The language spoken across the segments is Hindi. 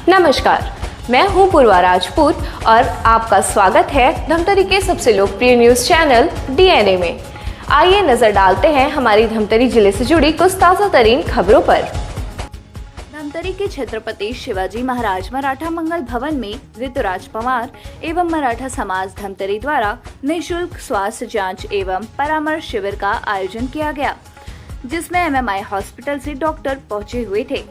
नमस्कार, मैं हूं पूर्वा राजपूत और आपका स्वागत है धमतरी के सबसे लोकप्रिय न्यूज चैनल डीएनए में। आइए नजर डालते हैं हमारी धमतरी जिले से जुड़ी कुछ ताजा तरीन खबरों पर। धमतरी के छत्रपति शिवाजी महाराज मराठा मंगल भवन में ऋतुराज पवार एवं मराठा समाज धमतरी द्वारा निःशुल्क स्वास्थ्य जांच एवं परामर्श शिविर का आयोजन किया गया, जिसमें एमएमआई हॉस्पिटल से डॉक्टर पहुंचे हुए थे।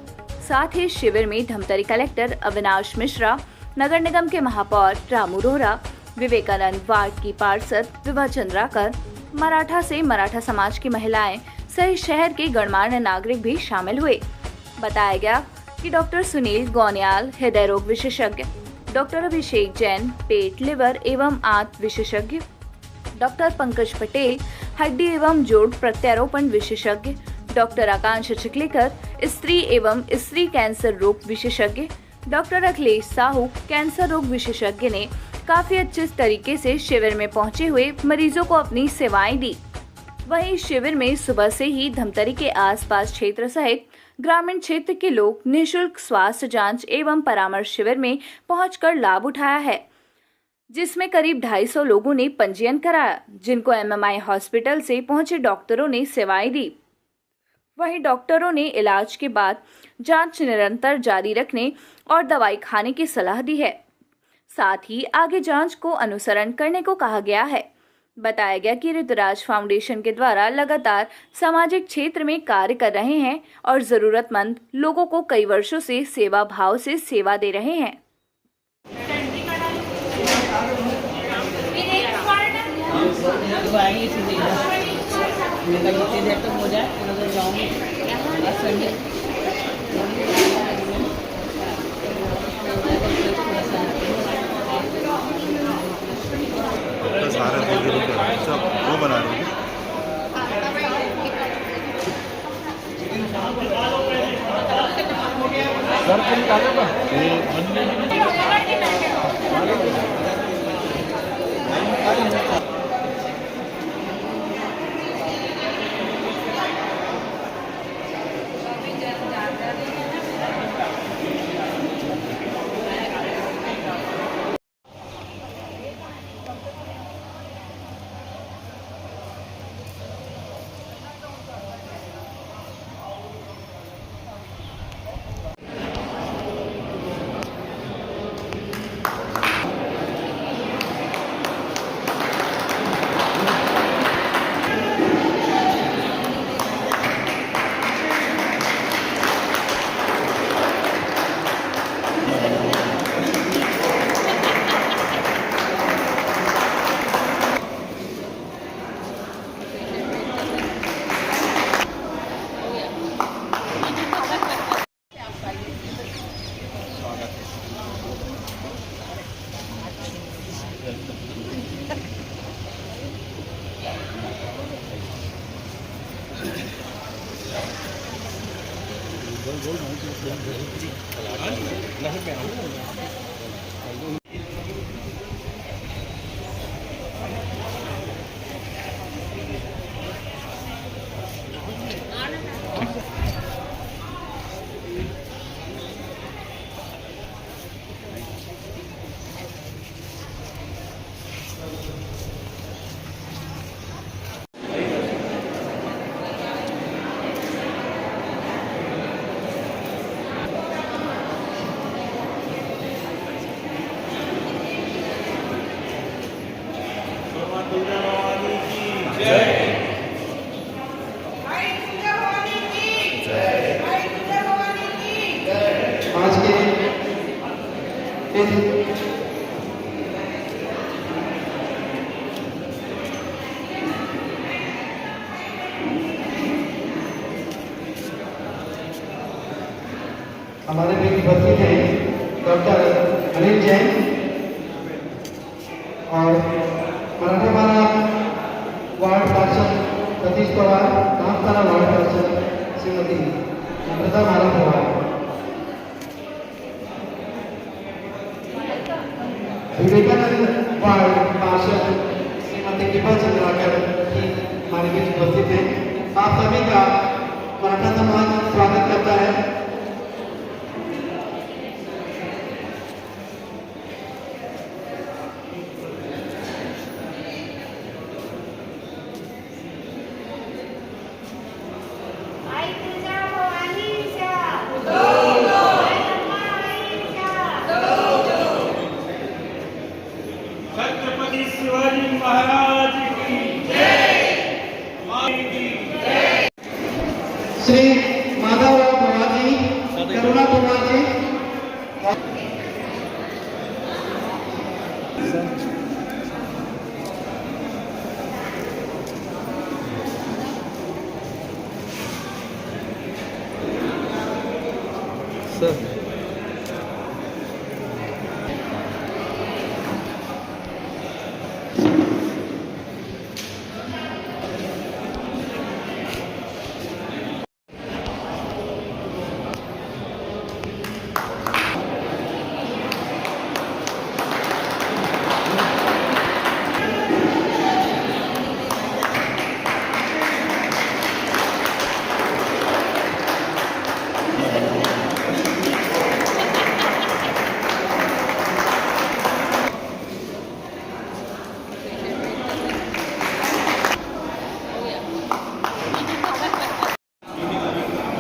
साथ ही शिविर में धमतरी कलेक्टर अविनाश मिश्रा, नगर निगम के महापौर रामू रोहरा, विवेकानंद वार्ड की पार्षद विभा चंद्राकर, मराठा से मराठा समाज की महिलाएं सहित शहर के गणमान्य नागरिक भी शामिल हुए। बताया गया कि डॉक्टर सुनील गौनियाल हृदय रोग विशेषज्ञ, डॉक्टर अभिषेक जैन पेट लिवर एवं आंत विशेषज्ञ, डॉक्टर पंकज पटेल हड्डी एवं जोड़ प्रत्यारोपण विशेषज्ञ, डॉक्टर आकांक्ष चिखलीकर स्त्री एवं स्त्री कैंसर रोग विशेषज्ञ, डॉक्टर अखिलेश साहू कैंसर रोग विशेषज्ञ ने काफी अच्छे तरीके से शिविर में पहुंचे हुए मरीजों को अपनी सेवाएं दी। वहीं शिविर में सुबह से ही धमतरी के आसपास क्षेत्र सहित ग्रामीण क्षेत्र के लोग निःशुल्क स्वास्थ्य जांच एवं परामर्श शिविर में पहुंचकर लाभ उठाया है, जिसमें करीब 250 लोगों ने पंजीयन कराया, जिनको एमएमआई हॉस्पिटल से पहुंचे डॉक्टरों ने सेवाएं दी। वहीं डॉक्टरों ने इलाज के बाद जांच निरंतर जारी रखने और दवाई खाने की सलाह दी है। साथ ही आगे जांच को अनुसरण करने को कहा गया है। बताया गया कि ऋतुराज फाउंडेशन के द्वारा लगातार सामाजिक क्षेत्र में कार्य कर रहे हैं और जरूरतमंद लोगों को कई वर्षों से सेवा भाव से सेवा दे रहे हैं। हो जाए सारा सब वो बना रही है। हमारे भी उपस्थित हैं डॉक्टर अनिल जैन और मराठा वार्ड पार्षद सतीश पवार, नामतारा वार्ड पार्षद श्रीमती नम्रता माला पवार, विवेकानंद वार्ड पार्षद श्रीमती विभा चंद्राकर की हमारे बीच उपस्थित हैं। आप सभी का मराठा समाज स्वागत करता है।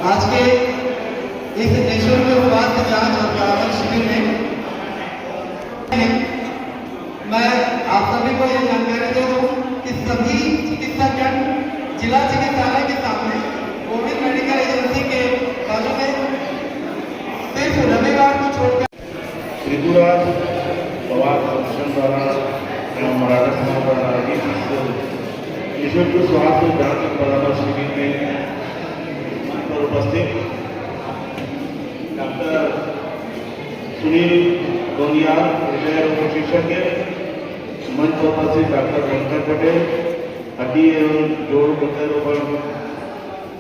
आज के इस निःशुल्क स्वास्थ्य जांच और परामर्श शिविर में मैं आप सभी को ये जानकारी दे दूं कि सभी चिकित्सा केंद्र जिला चिकित्सालय के सामने कोविड मेडिकल एजेंसी के बाजू में सिर्फ रविवार को छोड़कर ऋतुराज पवार फाउंडेशन द्वारा एवं मराठा समाज द्वारा आयोजित निःशुल्क स्वास्थ्य जांच और परामर्श शिविर में पर उपस्थित डॉक्टर सुनील गोनियाल हृदय रोग विशेषज्ञ, मंच पर उपस्थित डॉक्टर वेंकट पटेल हड्डी एवं जोड़ हृदय रोग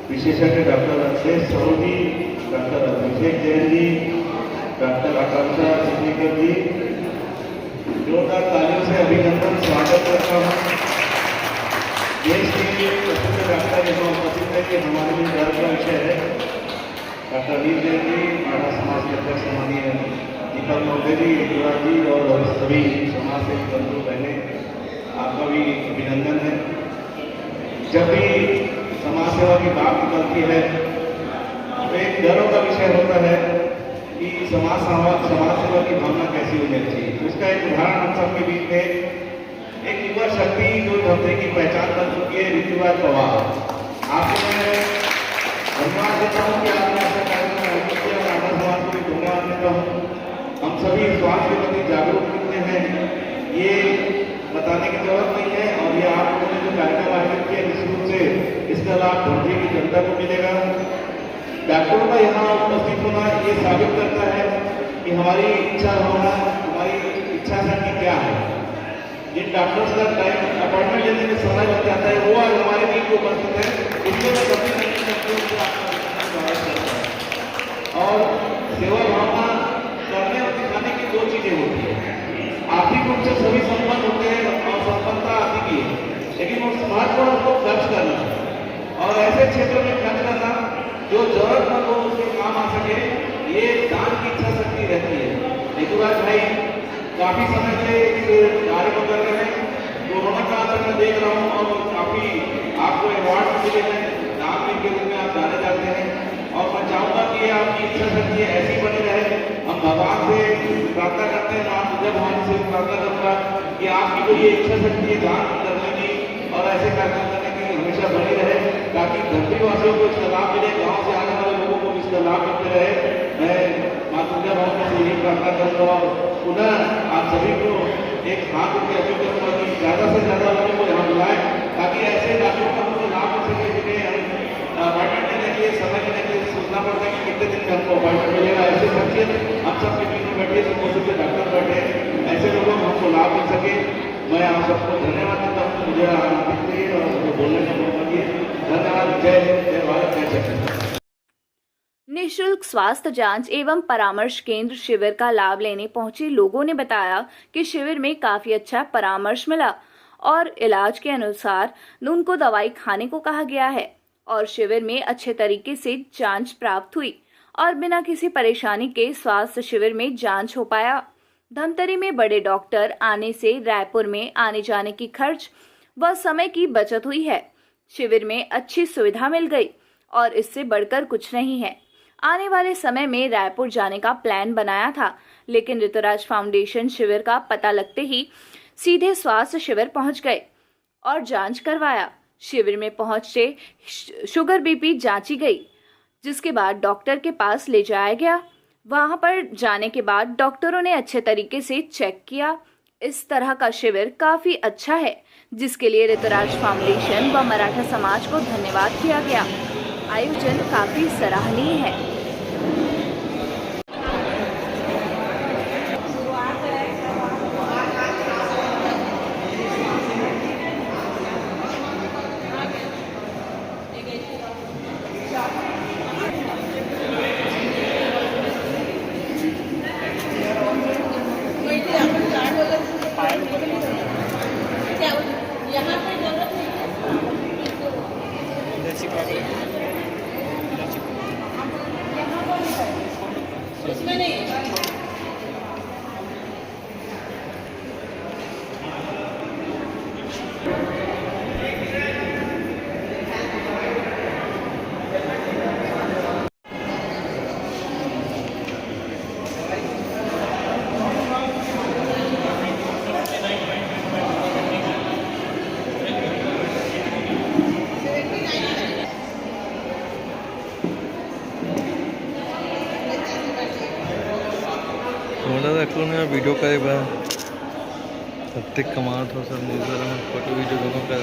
विशेषज्ञ डॉक्टर अक्षय सरोजी, डॉक्टर अभिषेक जैन जी, डॉक्टर आकांक्षा सिद्दीकर जी, जोरदार तालियों से अभिनंदन स्वागत करता हूँ। देश के प्रसिद्ध डॉक्टर यहाँ उपस्थित है कि हमारे लिए गर्व का विषय है। डॉक्टर अनिल जैन जी, मराठा समाज के अध्यक्ष माननीय दीपक महोदय जी, युवराज जी और सभी समाज के बंधु बहने, आपका भी अभिनंदन है। जब भी समाज सेवा की बात निकलती है तो एक गर्व का विषय होता है कि समाज सेवा की भावना कैसी होनी चाहिए। उसका एक उदाहरण हम सबके बीच में एक युवा शक्ति जो धमतरी की पहचान बन चुकी है, ऋतुराज पवार। आपको मैं धन्यवाद देता हूँ कि आपने ऐसा कार्यक्रम आयोजित किया और आधा समाज को भी धन्यवाद देता हूँ। हम सभी स्वास्थ्य के प्रति जागरूक कितने हैं ये बताने की जरूरत नहीं है और ये आप लोगों ने जो कार्यक्रम आयोजित किया निश्चित रूप से इसका लाभ धमतरी की जनता को मिलेगा। डॉक्टरों का यहाँ उपस्थित होना ये साबित करता है कि हमारी इच्छा होना, हमारी इच्छा शक्ति क्या है। जिन डॉक्टर्स का टाइम अपॉइंटमेंट लेने में समय लग जाता है वो आज हमारे बीच उपस्थित है, इसलिए मैं सभी स्वागत करता हूँ। और सेवा भावना करने और दिखाने की दो चीजें होती है। आर्थिक रूप से सभी संपन्न होते हैं और संपन्नता आती की है, लेकिन उस समाज को हमको खर्च करना और ऐसे क्षेत्र में खर्च करना जो जरूरतमंद हो उसके काम आ सके, ये दान की इच्छा शक्ति रहती है। ऋतुराज भाई काफी समय से इस कार्य को कर रहे हैं। कोरोना काल से मैं देख रहा हूँ और काफी आपको अवार्ड मिले हैं, नाम के रूप में आप जाने जाते हैं और मैं चाहूंगा कि आपकी इच्छा शक्ति ऐसी बनी रहे। हम भगवान से प्रार्थना करते हैं, मां पूजा भवानी से प्रार्थना करूंगा कि आपकी कोई ये इच्छा शक्ति है दान करने की और ऐसे कार्यक्रम करने की हमेशा बनी रहे, ताकि धरती वासियों को इसका लाभ मिले, गाँव से आने वाले लोगों को इसका लाभ मिलते रहे। मैं मां पूजा भवानी से यही प्रार्थना करूंगा और पुनः आप सभी को एक हाथ के अपील करूंगा कि ज्यादा से ज्यादा लोगों को यहाँ बुलाएं ताकि ऐसे डॉक्टरों का मुझे लाभ मिल सके जिन्हें अपॉइंटमेंट लेने के लिए समय लेने के लिए सोचना पड़ता है कि कितने दिन में हमको अपॉइंटमेंट मिलेगा। ऐसे शख्सियत हम सबके बीच में बैठे, सब डॉक्टर बैठे, ऐसे लोगों को हमको लाभ मिल सके। मैं आप सबको धन्यवाद देता हूँ, मुझे आमंत्रित किए और मुझे बोलने का मौका दिए। धन्यवाद। जय हिंद, जय भारत, जय छत्तीसगढ़। निःशुल्क स्वास्थ्य जांच एवं परामर्श केंद्र शिविर का लाभ लेने पहुंचे लोगों ने बताया कि शिविर में काफी अच्छा परामर्श मिला और इलाज के अनुसार उनको दवाई खाने को कहा गया है और शिविर में अच्छे तरीके से जांच प्राप्त हुई और बिना किसी परेशानी के स्वास्थ्य शिविर में जांच हो पाया। धमतरी में बड़े डॉक्टर आने से रायपुर में आने जाने की खर्च व समय की बचत हुई है। शिविर में अच्छी सुविधा मिल गई और इससे बढ़कर कुछ नहीं है। आने वाले समय में रायपुर जाने का प्लान बनाया था, लेकिन ऋतुराज फाउंडेशन शिविर का पता लगते ही सीधे स्वास्थ्य शिविर पहुंच गए और जांच करवाया। शिविर में पहुंचते शुगर बीपी जांची गई, जिसके बाद डॉक्टर के पास ले जाया गया। वहां पर जाने के बाद डॉक्टरों ने अच्छे तरीके से चेक किया। इस तरह का शिविर काफी अच्छा है, जिसके लिए ऋतुराज फाउंडेशन व मराठा समाज को धन्यवाद किया गया। आयोजन काफी सराहनीय है। वीडियो करे बा प्रत्येक कमात हो सर न्यूज़ में फोटो वीडियो दोनों कर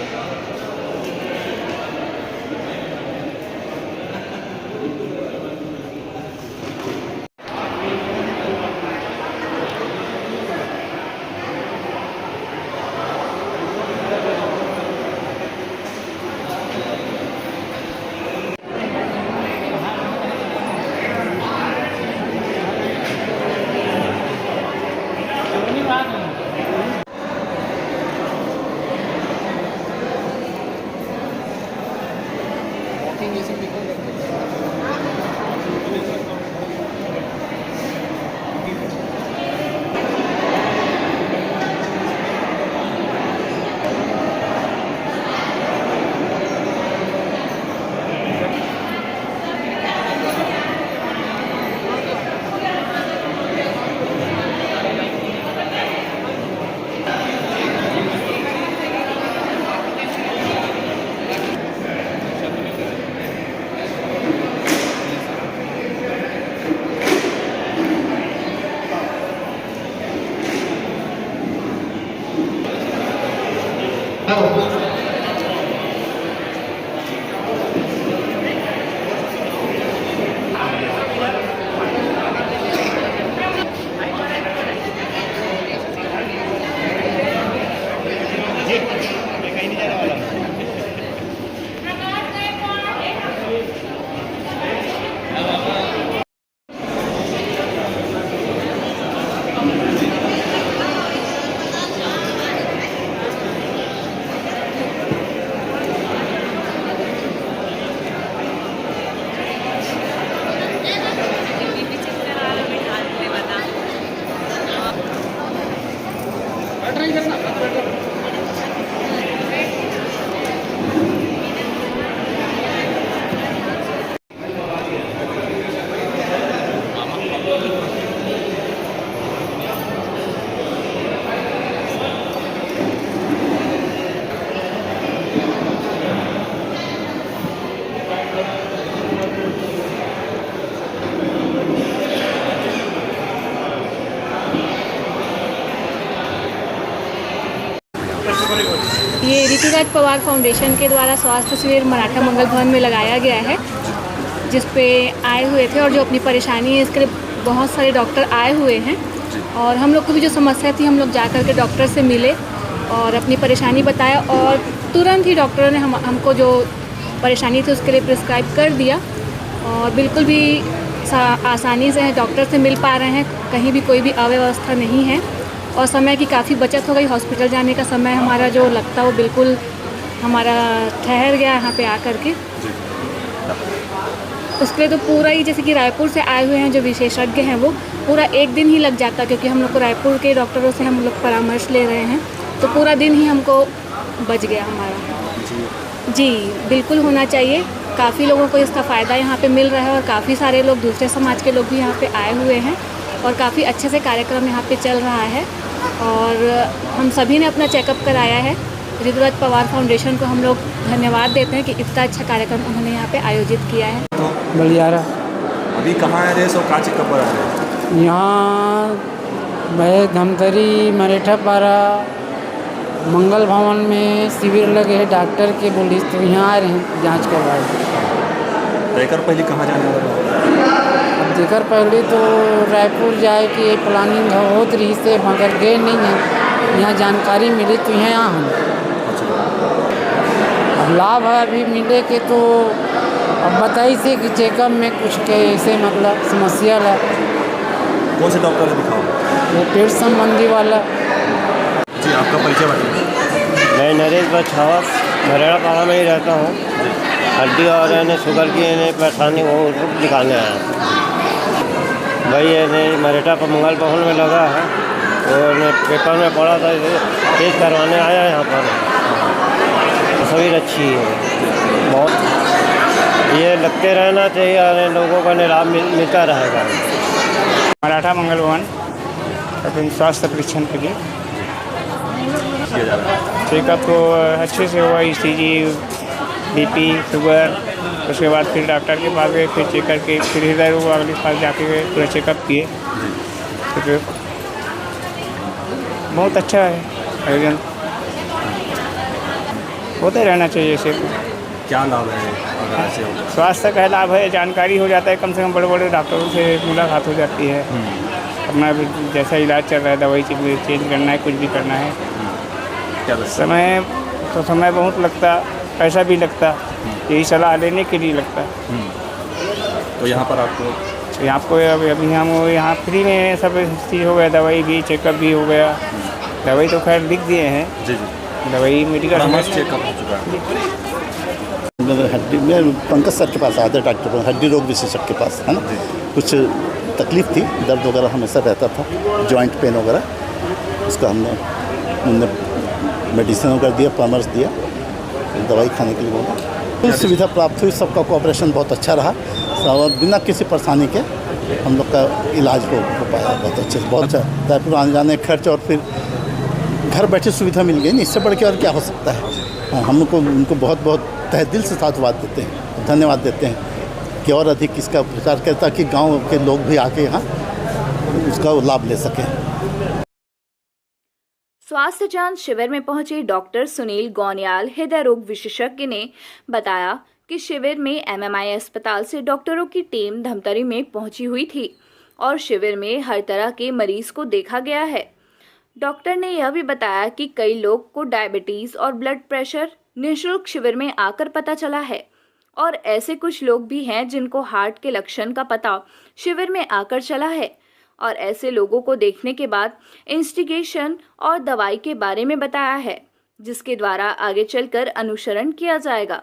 ये ऋतुराज पवार फाउंडेशन के द्वारा स्वास्थ्य शिविर मराठा मंगल भवन में लगाया गया है, जिस पे आए हुए थे और जो अपनी परेशानी है इसके लिए बहुत सारे डॉक्टर आए हुए हैं। और हम लोग को भी जो समस्या थी हम लोग जा कर के डॉक्टर से मिले और अपनी परेशानी बताया और तुरंत ही डॉक्टरों ने हमको जो परेशानी थी उसके लिए प्रिस्क्राइब कर दिया और बिल्कुल भी आसानी से डॉक्टर से मिल पा रहे हैं, कहीं भी कोई भी अव्यवस्था नहीं है और समय की काफ़ी बचत हो गई। हॉस्पिटल जाने का समय हमारा जो लगता वो बिल्कुल हमारा ठहर गया यहाँ पे आकर के। उसके लिए तो पूरा ही जैसे कि रायपुर से आए हुए हैं जो विशेषज्ञ हैं वो पूरा एक दिन ही लग जाता, क्योंकि हम लोग को रायपुर के डॉक्टरों से हम लोग परामर्श ले रहे हैं, तो पूरा दिन ही हमको बच गया हमारा। जी बिल्कुल होना चाहिए, काफ़ी लोगों को इसका फ़ायदा यहाँ पे मिल रहा है और काफ़ी सारे लोग दूसरे समाज के लोग भी यहाँ पे आए हुए हैं और काफ़ी अच्छे से कार्यक्रम यहाँ पे चल रहा है और हम सभी ने अपना चेकअप कराया है। ऋतुराज पवार फाउंडेशन को हम लोग धन्यवाद देते हैं कि इतना अच्छा कार्यक्रम उन्होंने यहाँ पे आयोजित किया है। बढ़िया रहा। अभी कहाँ है रेस और कहाँ चेकअप करा रहे हैं? यहाँ मैं धमतरी मरेठा पारा मंगल भवन में शिविर लगे है डॉक्टर के बोली, तो यहाँ आ रहे हैं जांच करवाए। देकर पहले कहाँ जाने वाला? अब देकर पहले तो रायपुर जाए कि प्लानिंग होत रही से, मगर गए नहीं है। यहाँ जानकारी मिली तो यहाँ हम अब लाभ है अभी मिले के, तो अब बताइए से कि चेकअप में कुछ कैसे मतलब समस्या ला। कौन से डॉक्टर ने दिखाओ? वो पेट संबंधी वाला। जी, आपका परिचय बताइए। मैं नरेश बछावा मरेड़ा पारा में ही रहता हूँ। हड्डी और शुगर की परेशानी वो दिखाने आया भाई। मरेठा पर मंगल भवन में लगा है, और पेपर में पढ़ा था, टेस्ट करवाने आया यहाँ पर। तस्वीर अच्छी है बहुत, ये लगते रहना चाहिए और लोगों का लाभ मिलता रहेगा। मराठा मंगल भवन अपने स्वास्थ्य परीक्षण के लिए किया जा रहा है। चेकअप तो अच्छे से हुआ, ECG, BP, शुगर। उसके बाद फिर डॉक्टर के पास गए, फिर चेक करके फिर हृदय रोग वाले के पास जाके गए, पूरा चेकअप किए। तो फिर बहुत अच्छा है आयोजन, होते रहना चाहिए ऐसे। क्या लाभ है अगर ऐसे हो? स्वास्थ्य का लाभ है, जानकारी हो जाता है, कम से कम बड़े बड़े डॉक्टरों से मुलाकात हो जाती है। अपना भी जैसा इलाज चल रहा है, दवाई चेंज करना है, कुछ भी करना है। क्या समय बहुत लगता, पैसा भी लगता, यही सलाह लेने के लिए लगता। तो यहाँ पर आपको आपको अभी हम यहाँ फ्री में सब चीज़ हो गया, दवाई भी, चेकअप भी हो गया। दवाई तो खैर लिख दिए हैं। जी जी, दवाई मेडिकल चेकअप हो चुका है। हड्डी में पंकज सर के पास आया था, डॉक्टर हड्डी रोग विशेषज्ञ के पास, है ना। कुछ तकलीफ थी, दर्द वगैरह हमेशा रहता था, जॉइंट पेन वगैरह। उसका हमने मेडिसिन वगैरह दिया, परामर्श दिया, दवाई खाने के लिए बोला। तो सुविधा प्राप्त हुई, सबका कोऑपरेशन बहुत अच्छा रहा, और बिना किसी परेशानी के हम लोग का इलाज हो पाया बहुत अच्छे से। बहुत अच्छा रायपुर आने जाने खर्च, और फिर घर बैठे सुविधा मिल गई, इससे बढ़ के और क्या हो सकता है। हम लोग को उनको बहुत बहुत तहे दिल से साधुवाद देते हैं, धन्यवाद देते हैं कि और अधिक इसका प्रचार करें, ताकि गाँव के लोग भी आके यहाँ उसका लाभ ले सकें। स्वास्थ्य जांच शिविर में पहुंचे डॉक्टर सुनील गौनियाल हृदय रोग विशेषज्ञ ने बताया कि शिविर में MMI अस्पताल से डॉक्टरों की टीम धमतरी में पहुंची हुई थी और शिविर में हर तरह के मरीज को देखा गया है। डॉक्टर ने यह भी बताया कि कई लोग को डायबिटीज और ब्लड प्रेशर निःशुल्क शिविर में आकर पता चला है, और ऐसे कुछ लोग भी हैं जिनको हार्ट के लक्षण का पता शिविर में आकर चला है, और ऐसे लोगों को देखने के बाद इंस्टिगेशन और दवाई के बारे में बताया है, जिसके द्वारा आगे चलकर अनुसरण किया जाएगा।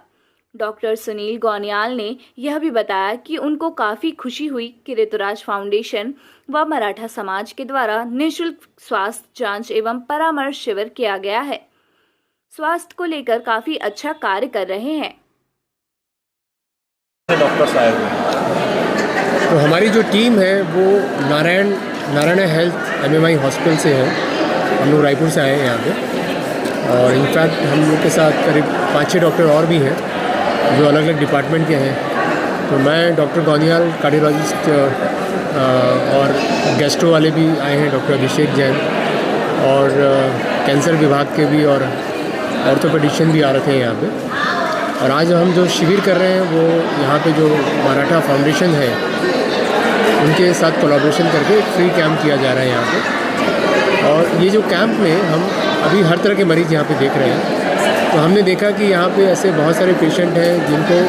डॉक्टर सुनील गौनियाल ने यह भी बताया कि उनको काफ़ी खुशी हुई कि ऋतुराज फाउंडेशन व मराठा समाज के द्वारा निःशुल्क स्वास्थ्य जांच एवं परामर्श शिविर किया गया है। स्वास्थ्य को लेकर काफ़ी अच्छा कार्य कर रहे हैं। डॉक्टर्स आए हुए हैं। तो हमारी जो टीम है वो नारायण हेल्थ MMI हॉस्पिटल से है। हम लोग रायपुर से आए हैं यहाँ पे, और इनफैक्ट हम लोग के साथ करीब 5-6 डॉक्टर और भी हैं जो अलग अलग डिपार्टमेंट के हैं। तो मैं डॉक्टर गौनियाल कार्डियोलॉजिस्ट, और गैस्ट्रो वाले भी आए हैं, डॉक्टर अभिषेक जैन, और कैंसर विभाग के भी, और ऑर्थोपेडिशियन भी आ रखे हैं यहाँ पे। और आज हम जो शिविर कर रहे हैं वो यहाँ पे जो मराठा फाउंडेशन है उनके साथ कोलैबोरेशन करके एक फ्री कैंप किया जा रहा है यहाँ पे। और ये जो कैंप में हम अभी हर तरह के मरीज़ यहाँ पे देख रहे हैं। तो हमने देखा कि यहाँ पे ऐसे बहुत सारे पेशेंट हैं जिनको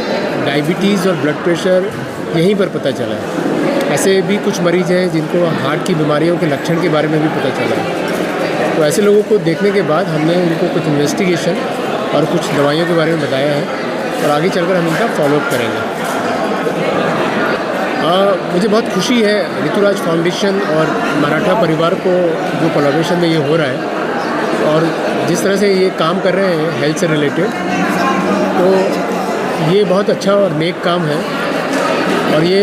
डायबिटीज़ और ब्लड प्रेशर यहीं पर पता चला है। ऐसे भी कुछ मरीज़ हैं जिनको हार्ट की बीमारियों के लक्षण के बारे में भी पता चला है। तो ऐसे लोगों को देखने के बाद हमने उनको कुछ इन्वेस्टिगेशन और कुछ दवाइयों के बारे में बताया है, और आगे चलकर हम इनका फॉलोअप करेंगे। मुझे बहुत खुशी है ऋतुराज फाउंडेशन और मराठा परिवार को जो कोलैबोरेशन में ये हो रहा है, और जिस तरह से ये काम कर रहे हैं हेल्थ से रिलेटेड, तो ये बहुत अच्छा और नेक काम है। और ये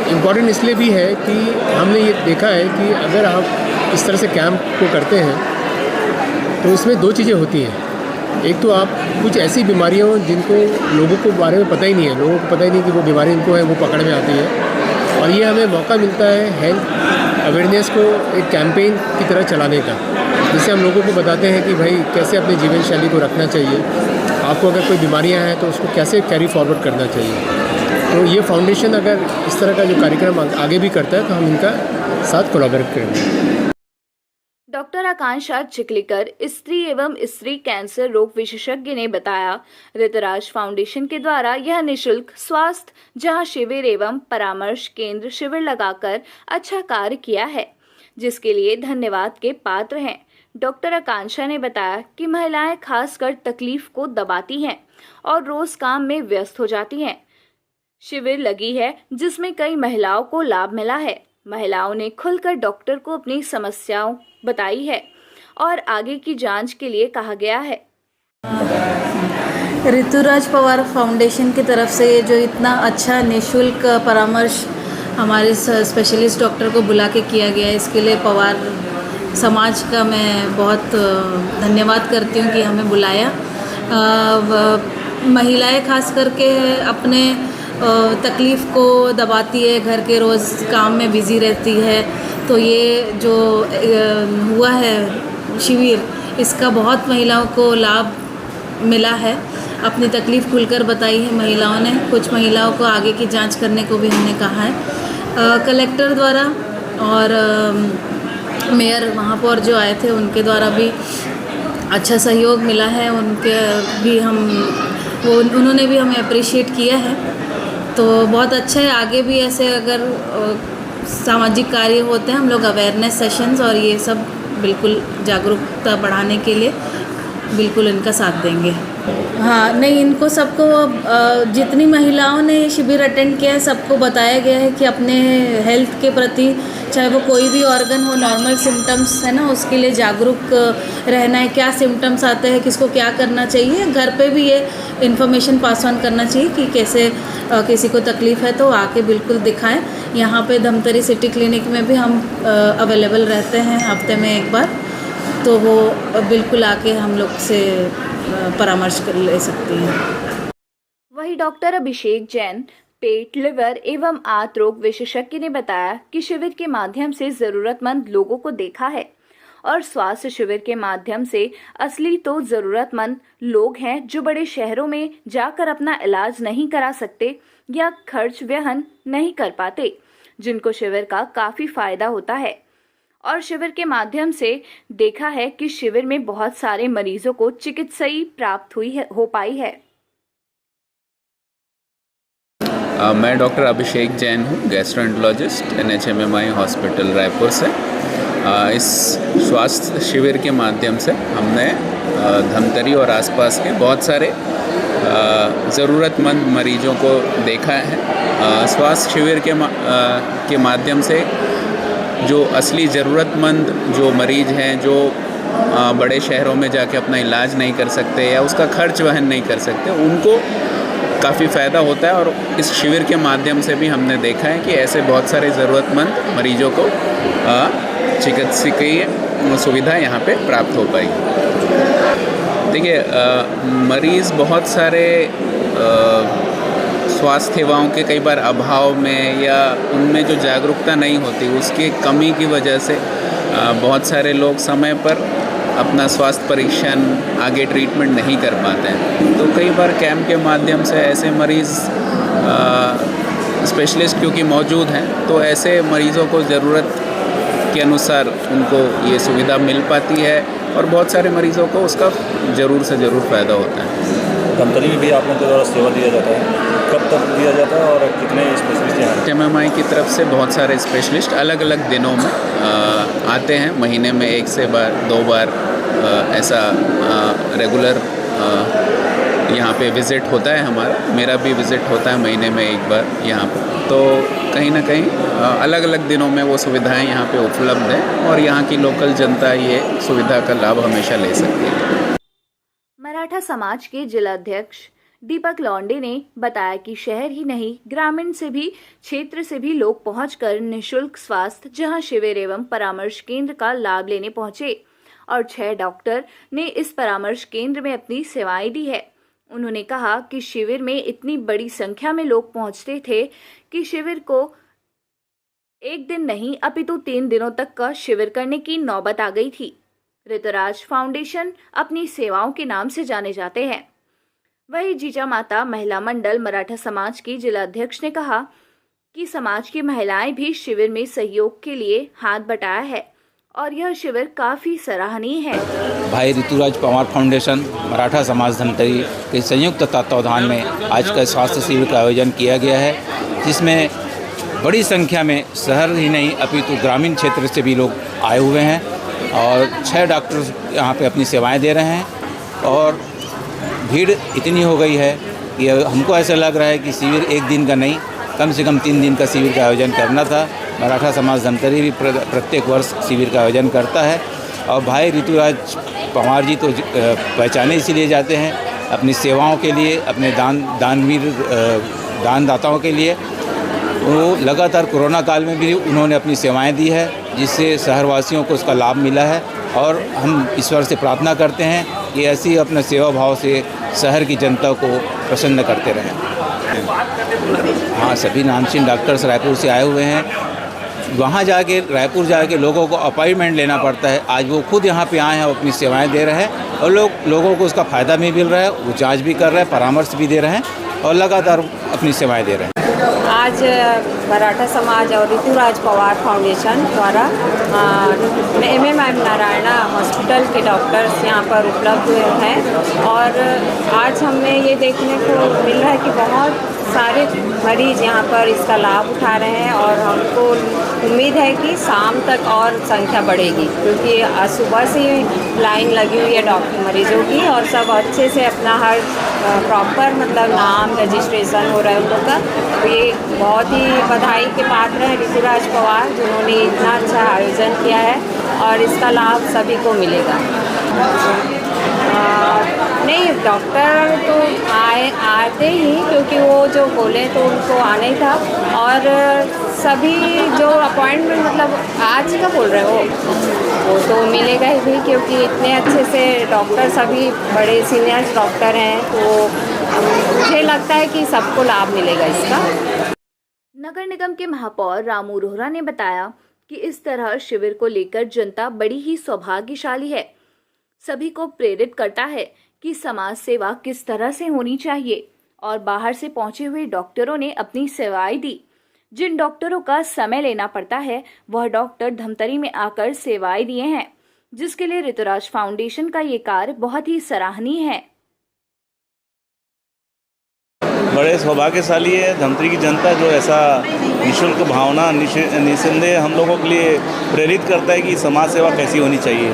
इम्पॉर्टेंट इसलिए भी है कि हमने ये देखा है कि अगर आप इस तरह से कैंप को करते हैं तो इसमें 2 चीज़ें होती हैं। एक तो आप कुछ ऐसी बीमारियों जिनको लोगों को बारे में पता ही नहीं है, लोगों को पता ही नहीं कि वो बीमारी इनको है, वो पकड़ में आती है। और ये हमें मौका मिलता है हेल्थ अवेयरनेस को एक कैंपेन की तरह चलाने का, जिससे हम लोगों को बताते हैं कि भाई कैसे अपने जीवन शैली को रखना चाहिए, आपको अगर कोई बीमारियां हैं तो उसको कैसे कैरी फॉरवर्ड करना चाहिए। तो ये फाउंडेशन अगर इस तरह का जो कार्यक्रम आगे भी करता है तो हम इनका साथ कोलैबोरेट करेंगे। डॉक्टर आकांक्षा चिखलीकर, स्त्री एवं स्त्री कैंसर रोग विशेषज्ञ ने बताया, ऋतुराज फाउंडेशन के द्वारा यह निःशुल्क स्वास्थ्य जहां शिविर एवं परामर्श केंद्र शिविर लगाकर अच्छा कार्य किया है, जिसके लिए धन्यवाद के पात्र हैं। डॉक्टर आकांक्षा ने बताया कि महिलाएं खासकर तकलीफ को दबाती हैं और रोज काम में व्यस्त हो जाती हैं। शिविर लगी है जिसमें कई महिलाओं को लाभ मिला है। महिलाओं ने खुलकर डॉक्टर को अपनी समस्याओं बताई है और आगे की जांच के लिए कहा गया है। ऋतुराज पवार फाउंडेशन की तरफ से ये जो इतना अच्छा निःशुल्क परामर्श हमारे स्पेशलिस्ट डॉक्टर को बुला के किया गया है, इसके लिए पवार समाज का मैं बहुत धन्यवाद करती हूँ कि हमें बुलाया। महिलाएं खास करके अपने तकलीफ़ को दबाती है, घर के रोज़ काम में बिज़ी रहती है, तो ये जो हुआ है शिविर, इसका बहुत महिलाओं को लाभ मिला है। अपनी तकलीफ़ खुलकर बताई है महिलाओं ने। कुछ महिलाओं को आगे की जांच करने को भी हमने कहा है। कलेक्टर द्वारा और मेयर महापौर जो आए थे उनके द्वारा भी अच्छा सहयोग मिला है। उनके भी उन्होंने भी हमें अप्रिशिएट किया है, तो बहुत अच्छा है। आगे भी ऐसे अगर सामाजिक कार्य होते हैं, हम लोग अवेयरनेस सेशंस और ये सब बिल्कुल जागरूकता बढ़ाने के लिए बिल्कुल इनका साथ देंगे। हाँ, नहीं, इनको सबको जितनी महिलाओं ने शिविर अटेंड किया है सबको बताया गया है कि अपने हेल्थ के प्रति, चाहे वो कोई भी ऑर्गन हो, नॉर्मल सिम्टम्स है ना, उसके लिए जागरूक रहना है। क्या सिम्टम्स आते हैं, किसको क्या करना चाहिए, घर पे भी ये इन्फॉर्मेशन पास ऑन करना चाहिए कि कैसे किसी को तकलीफ़ है तो आके बिल्कुल दिखाएं। यहाँ पे धमतरी सिटी क्लिनिक में भी हम अवेलेबल रहते हैं हफ्ते में एक बार, तो वो बिल्कुल आके हम लोग से परामर्श कर ले सकती हैं। वहीं डॉक्टर अभिषेक जैन, पेट, लिवर एवं आंत रोग विशेषज्ञ ने बताया कि शिविर के माध्यम से जरूरतमंद लोगों को देखा है और स्वास्थ्य शिविर के माध्यम से असली तो जरूरतमंद लोग हैं जो बड़े शहरों में जाकर अपना इलाज नहीं करा सकते या खर्च वहन नहीं कर पाते, जिनको शिविर का काफी फायदा होता है। और शिविर के माध्यम से देखा है कि शिविर में बहुत सारे मरीजों को चिकित्सा प्राप्त हो पाई है। मैं डॉक्टर अभिषेक जैन हूँ, गैस्ट्रोएंटरोलॉजिस्ट, NHMMI हॉस्पिटल रायपुर से। इस स्वास्थ्य शिविर के माध्यम से हमने धमतरी और आसपास के बहुत सारे ज़रूरतमंद मरीजों को देखा है। स्वास्थ्य शिविर के माध्यम से जो असली ज़रूरतमंद जो मरीज़ हैं, जो बड़े शहरों में जाके अपना इलाज नहीं कर सकते या उसका खर्च वहन नहीं कर सकते, उनको काफ़ी फ़ायदा होता है। और इस शिविर के माध्यम से भी हमने देखा है कि ऐसे बहुत सारे ज़रूरतमंद मरीजों को चिकित्सकीय सुविधा यहाँ पे प्राप्त हो पाई। देखिए, मरीज़ बहुत सारे स्वास्थ्य सेवाओं के कई बार अभाव में या उनमें जो जागरूकता नहीं होती, उसकी कमी की वजह से बहुत सारे लोग समय पर अपना स्वास्थ्य परीक्षण, आगे ट्रीटमेंट नहीं कर पाते हैं। तो कई बार कैंप के माध्यम से ऐसे मरीज़ स्पेशलिस्ट क्योंकि मौजूद हैं, तो ऐसे मरीज़ों को ज़रूरत के अनुसार उनको ये सुविधा मिल पाती है और बहुत सारे मरीज़ों को उसका ज़रूर से ज़रूर फ़ायदा होता है। धमतरी में भी आप लोगों के द्वारा सेवा दिया जाता है, कब तक दिया जाता है और कितने स्पेशलिस्ट हैं? NHMMI की तरफ से बहुत सारे स्पेशलिस्ट अलग अलग दिनों में आते हैं। महीने में 1 से 2 बार ऐसा रेगुलर यहाँ पे विज़िट होता है हमारा। मेरा भी विज़िट होता है महीने में 1 बार यहाँ पर। तो कहीं ना कहीं अलग अलग दिनों में वो सुविधाएं यहाँ पे उपलब्ध हैं और यहाँ की लोकल जनता ये सुविधा का लाभ हमेशा ले सकती है। मराठा समाज के जिला अध्यक्ष दीपक लौंडे ने बताया कि शहर ही नहीं, ग्रामीण से भी, क्षेत्र से भी लोग पहुंचकर निःशुल्क स्वास्थ्य जहां शिविर एवं परामर्श केंद्र का लाभ लेने पहुंचे और 6 डॉक्टर ने इस परामर्श केंद्र में अपनी सेवाएं दी है। उन्होंने कहा कि शिविर में इतनी बड़ी संख्या में लोग पहुंचते थे कि शिविर को एक दिन नहीं अपितु 3 दिनों तक का शिविर करने की नौबत आ गई थी। ऋतुराज फाउंडेशन अपनी सेवाओं के नाम से जाने जाते हैं। वही जीजा माता महिला मंडल मराठा समाज की जिला अध्यक्ष ने कहा कि समाज की महिलाएं भी शिविर में सहयोग के लिए हाथ बटाया है और यह शिविर काफ़ी सराहनीय है। भाई ऋतुराज पवार फाउंडेशन मराठा समाज धमतरी के संयुक्त तत्वावधान में आज का स्वास्थ्य शिविर का आयोजन किया गया है, जिसमें बड़ी संख्या में शहर ही नहीं अपितु ग्रामीण क्षेत्र से भी लोग आए हुए हैं और 6 डॉक्टर यहाँ पे अपनी सेवाएं दे रहे हैं। और भीड़ इतनी हो गई है कि हमको ऐसा लग रहा है कि शिविर एक दिन का नहीं, कम से कम 3 दिन का शिविर का आयोजन करना था। मराठा समाज धमतरी भी प्रत्येक वर्ष शिविर का आयोजन करता है और भाई ऋतुराज पवार जी तो पहचाने इसीलिए जाते हैं अपनी सेवाओं के लिए, अपने दानदाताओं के लिए। वो लगातार कोरोना काल में भी उन्होंने अपनी सेवाएं दी है, जिससे शहरवासियों को उसका लाभ मिला है और हम ईश्वर से प्रार्थना करते हैं कि ऐसे ही अपने सेवा भाव से शहर की जनता को प्रसन्न करते रहें। हाँ, सभी नामचीन डॉक्टर्स रायपुर से आए हुए हैं। वहाँ जाके रायपुर जाके लोगों को अपॉइंटमेंट लेना पड़ता है, आज वो खुद यहाँ पे आए हैं, अपनी सेवाएं दे रहे हैं और लोगों को उसका फ़ायदा भी मिल रहा है। वो जांच भी कर रहे हैं, परामर्श भी दे रहे हैं और लगातार अपनी सेवाएं दे रहे हैं। आज मराठा समाज और ऋतुराज पवार फाउंडेशन द्वारा MMI नारायणा हॉस्पिटल के डॉक्टर्स यहाँ पर उपलब्ध हुए हैं और आज हमें ये देखने को मिल रहा है कि बहुत सारे मरीज यहाँ पर इसका लाभ उठा रहे हैं और हमको उम्मीद है कि शाम तक और संख्या बढ़ेगी, क्योंकि आज सुबह से ही लाइन लगी हुई है डॉक्टर मरीजों की और सब अच्छे से अपना हर प्रॉपर मतलब नाम रजिस्ट्रेशन हो रहा है उन लोग का। तो ये बहुत ही बधाई के पात्र हैं ऋतुराज पवार, जिन्होंने इतना अच्छा आयोजन किया है और इसका लाभ सभी को मिलेगा। नहीं, डॉक्टर तो आते ही, क्योंकि वो जो बोले तो उनको आना ही था और सभी जो अपॉइंटमेंट मतलब आज का बोल रहे हो वो तो मिलेगा ही भी, क्योंकि इतने अच्छे से डॉक्टर सभी बड़े सीनियर डॉक्टर हैं, तो मुझे लगता है कि सबको लाभ मिलेगा इसका। नगर निगम के महापौर रामू रोहरा ने बताया कि इस तरह शिविर को लेकर जनता बड़ी ही सौभाग्यशाली है, सभी को प्रेरित करता है कि समाज सेवा किस तरह से होनी चाहिए और बाहर से पहुंचे हुए डॉक्टरों ने अपनी सेवाएं दी। जिन डॉक्टरों का समय लेना पड़ता है वह डॉक्टर धमतरी में आकर सेवाएं दिए हैं, जिसके लिए ऋतुराज फाउंडेशन का ये कार्य बहुत ही सराहनीय है। बड़े सौभाग्यशाली है धमतरी की जनता जो ऐसा निःशुल्क भावना निसंदेह हम लोगों के लिए प्रेरित करता है कि समाज सेवा कैसी होनी चाहिए।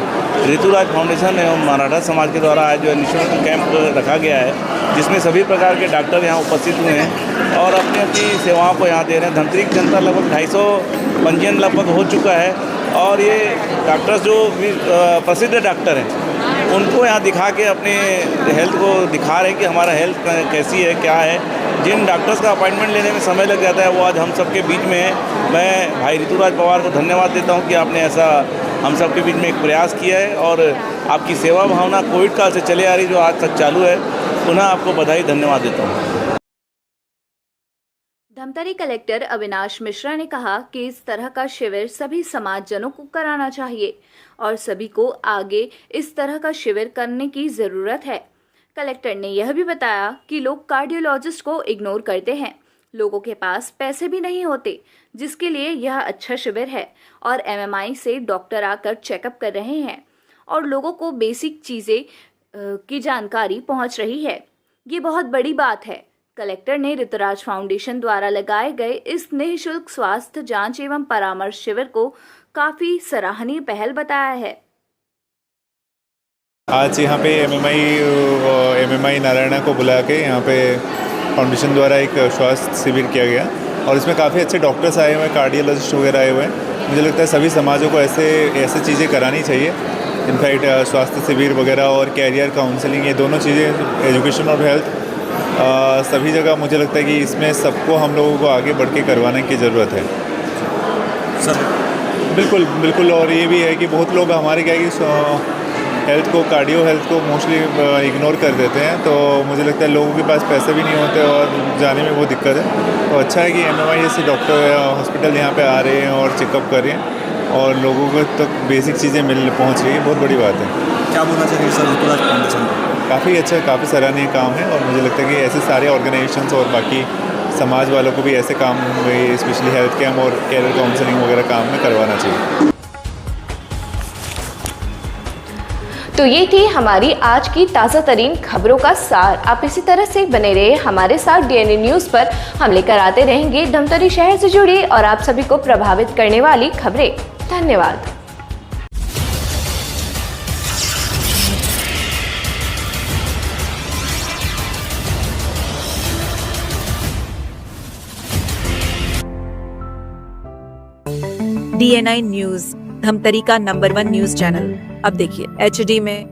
ऋतुराज फाउंडेशन एवं मराठा समाज के द्वारा आज जो निःशुल्क कैंप रखा गया है, जिसमें सभी प्रकार के डॉक्टर यहाँ उपस्थित हुए हैं और अपनी अपनी सेवाओं को यहाँ दे रहे हैं। धमतरी की जनता लगभग 250 पंजीयन लगभग हो चुका है और ये डॉक्टर्स जो प्रसिद्ध डॉक्टर हैं उनको यहाँ दिखा के अपने हेल्थ को दिखा रहे हैं कि हमारा हेल्थ कैसी है, क्या है। जिन डॉक्टर्स का अपॉइंटमेंट लेने में समय लग जाता है वो आज हम सबके बीच में है। मैं भाई ऋतुराज पवार को धन्यवाद देता हूँ कि आपने ऐसा हम सबके बीच में एक प्रयास किया है और आपकी सेवा भावना कोविड काल से चले आ रही जो आज तक चालू है, पुनः आपको बधाई धन्यवाद देता हूँ। धमतरी कलेक्टर अविनाश मिश्रा ने कहा कि इस तरह का शिविर सभी समाजजनों को कराना चाहिए और सभी को आगे इस तरह का शिविर करने की जरूरत है। कलेक्टर ने यह भी बताया कि लोग कार्डियोलॉजिस्ट को इग्नोर करते हैं, लोगों के पास पैसे भी नहीं होते, जिसके लिए यह अच्छा शिविर है और MMI से डॉक्टर आकर चेकअप कर रहे हैं और लोगों को बेसिक चीज़ें की जानकारी पहुंच रही है। ये बहुत बड़ी बात है। कलेक्टर ने ऋतुराज फाउंडेशन द्वारा लगाए गए इस निःशुल्क स्वास्थ्य जांच एवं परामर्श शिविर को काफ़ी सराहनीय पहल बताया है। आज यहाँ पे MMI नारायणा को बुला के यहाँ पे फाउंडेशन द्वारा एक स्वास्थ्य शिविर किया गया और इसमें काफ़ी अच्छे डॉक्टर्स आए हुए हैं, कार्डियोलॉजिस्ट वगैरह आए हुए हैं। मुझे लगता है सभी समाजों को ऐसे चीज़ें करानी चाहिए। इनफैक्ट स्वास्थ्य शिविर वगैरह और कैरियर काउंसलिंग, ये दोनों चीज़ें, एजुकेशन और हेल्थ, सभी जगह मुझे लगता है कि इसमें सबको हम लोगों को आगे बढ़ के करवाने की ज़रूरत है सर। बिल्कुल। और ये भी है कि बहुत लोग हमारे क्या है कि हेल्थ को, कार्डियो हेल्थ को मोस्टली इग्नोर कर देते हैं। तो मुझे लगता है लोगों के पास पैसे भी नहीं होते और जाने में वो दिक्कत है। तो अच्छा है कि MMI जैसे डॉक्टर हॉस्पिटल यहाँ पे आ रहे हैं और चेकअप कर रहे हैं और लोगों को तक बेसिक चीज़ें पहुँच रही है, बहुत बड़ी बात है। क्या बोलना चाहिए सर ऋतुराज फाउंडेशन को? काफ़ी अच्छा, काफ़ी सराहनीय काम है और मुझे लगता है कि ऐसे सारे ऑर्गेनाइजेशंस और बाकी समाज वालों को भी ऐसे काम में, स्पेशली हेल्थ कैम्प और कैरियर काउंसलिंग वगैरह काम में करवाना चाहिए। तो ये थी हमारी आज की ताज़ा तरीन खबरों का सार। आप इसी तरह से बने रहे हमारे साथ DNA न्यूज़ पर। हम लेकर आते रहेंगे धमतरी शहर से जुड़ी और आप सभी को प्रभावित करने वाली खबरें। धन्यवाद। DNI न्यूज़, धमतरी का नंबर 1 न्यूज़ चैनल। अब देखिए HD में,